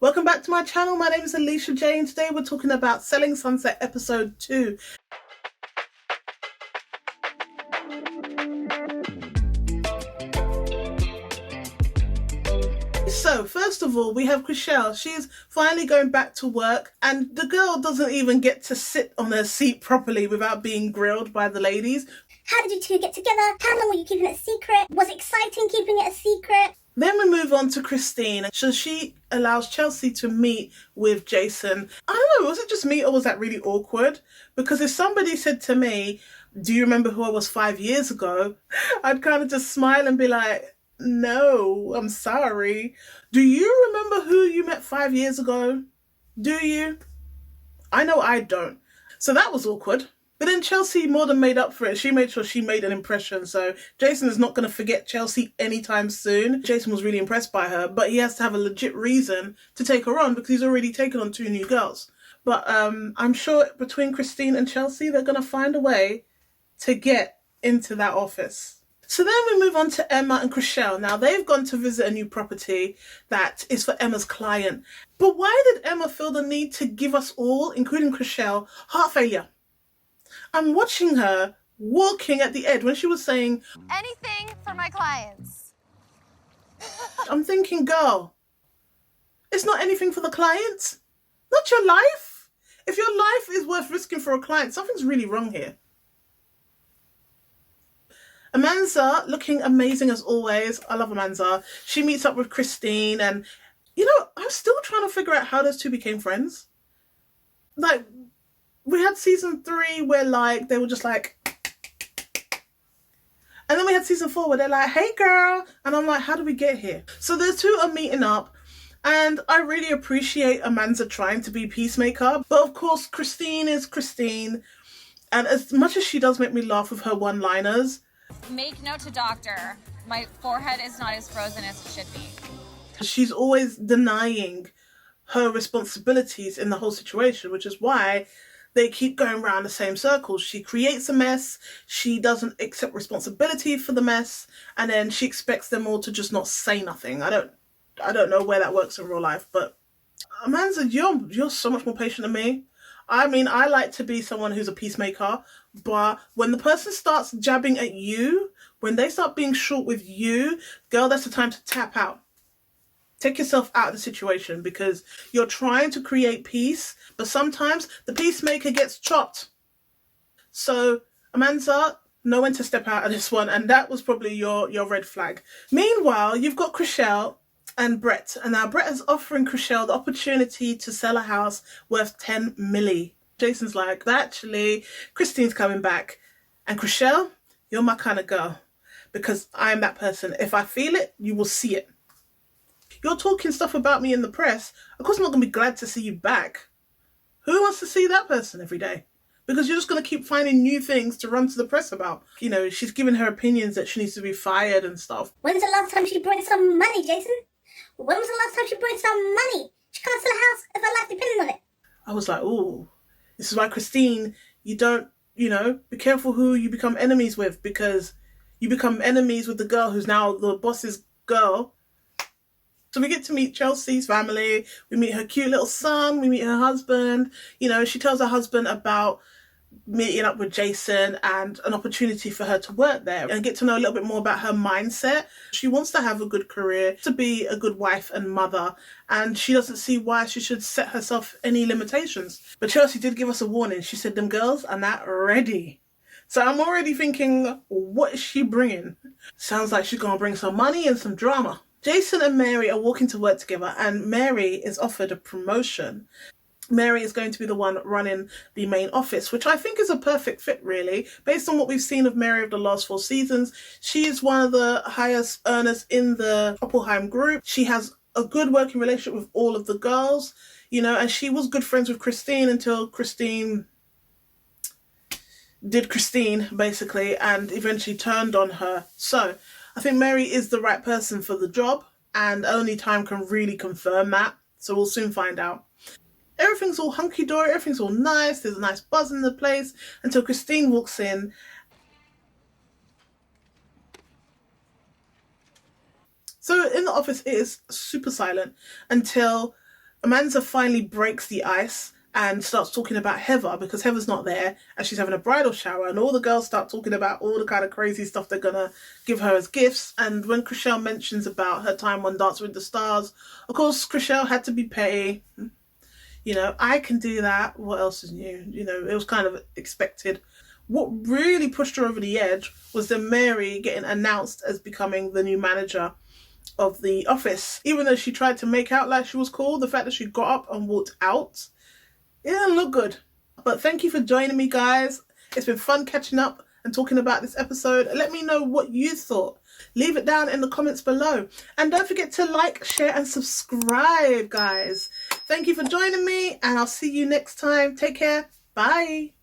Welcome back to my channel. My name is Alicia Jane. Today we're talking about Selling Sunset episode 2. So first of all, we have Chrishell. She's finally going back to work and the girl doesn't even get to sit on her seat properly without being grilled by the ladies. How did you two get together? How long were you keeping it a secret? Was it exciting keeping it a secret? Then we move on to Christine. So she allows Chelsea to meet with Jason. I don't know, was it just me or was that really awkward? Because if somebody said to me, do you remember who I was 5 years ago? I'd kind of just smile and be like, no, I'm sorry. Do you remember who you met 5 years ago? Do you? I know I don't. So that was awkward. But then Chelsea more than made up for it. She made sure she made an impression. So Jason is not going to forget Chelsea anytime soon. Jason was really impressed by her, but he has to have a legit reason to take her on because he's already taken on 2 new girls. But I'm sure between Christine and Chelsea, they're going to find a way to get into that office. So then we move on to Emma and Chrishell. Now they've gone to visit a new property that is for Emma's client. But why did Emma feel the need to give us all, including Chrishell, heart failure? I'm watching her walking at the edge when she was saying, anything for my clients. I'm thinking, girl, it's not anything for the clients. Not your life. If your life is worth risking for a client, something's really wrong here. Amanza, looking amazing as always. I love Amanza. She meets up with Christine and, you know, I'm still trying to figure out how those two became friends. Like, we had season 3 where like they were just like, and then we had season 4 where they're like, hey girl, and I'm like, how did we get here? So the two are meeting up and I really appreciate Amanza trying to be peacemaker, but of course Christine is Christine, and as much as she does make me laugh with her one-liners, Make note to doctor, my forehead is not as frozen as it should be. she's always denying her responsibilities in the whole situation, which is why they keep going around the same circles. She creates a mess, she doesn't accept responsibility for the mess, and then she expects them all to just not say nothing. I don't know where that works in real life, but Amanza, you're so much more patient than me. I mean, I like to be someone who's a peacemaker, but when the person starts jabbing at you, when they start being short with you, girl, that's the time to tap out. Take yourself out of the situation because you're trying to create peace, but sometimes the peacemaker gets chopped. So, Amanza, know when to step out of this one, and that was probably your red flag. Meanwhile, you've got Chrishell and Brett, and now Brett is offering Chrishell the opportunity to sell a house worth 10 milli. Jason's like, actually, Christine's coming back, and Chrishell, you're my kind of girl because I'm that person. If I feel it, you will see it. You're talking stuff about me in the press. Of course I'm not going to be glad to see you back. Who wants to see that person every day? Because you're just going to keep finding new things to run to the press about. You know, she's giving her opinions that she needs to be fired and stuff. When's the last time she brought in some money, Jason? When was the last time she brought in some money? She can't sell a house if her life depended on it. I was like, ooh, this is why, Christine, you don't, be careful who you become enemies with, because you become enemies with the girl who's now the boss's girl. So we get to meet Chelsea's family, we meet her cute little son, we meet her husband. She tells her husband about meeting up with Jason and an opportunity for her to work there and get to know a little bit more about her mindset. She wants to have a good career, to be a good wife and mother, and she doesn't see why she should set herself any limitations. But Chelsea did give us a warning. She said them girls are not ready. So I'm already thinking, what is she bringing? Sounds like she's going to bring some money and some drama. Jason and Mary are walking to work together and Mary is offered a promotion. Mary is going to be the one running the main office, which I think is a perfect fit, really. Based on what we've seen of Mary over the last 4 seasons, she is one of the highest earners in the Oppenheim group. She has a good working relationship with all of the girls, and she was good friends with Christine until Christine did Christine, basically, and eventually turned on her. So I think Mary is the right person for the job, and only time can really confirm that. So we'll soon find out. Everything's all hunky-dory, everything's all nice, there's a nice buzz in the place, until Christine walks in. So in the office it is super silent until Amanza finally breaks the ice and starts talking about Heather because Heather's not there and she's having a bridal shower, and all the girls start talking about all the kind of crazy stuff they're gonna give her as gifts. And when Chrishell mentions about her time on Dancing with the Stars, of course Chrishell had to be petty. You know, I can do that. What else is new? You know, it was kind of expected. What really pushed her over the edge was then Mary getting announced as becoming the new manager of the office. Even though she tried to make out like she was cool, the fact that she got up and walked out, it didn't look good. But thank you for joining me, guys. It's been fun catching up and talking about this episode. Let me know what you thought. Leave it down in the comments below. And don't forget to like, share, and subscribe, guys. Thank you for joining me, and I'll see you next time. Take care. Bye.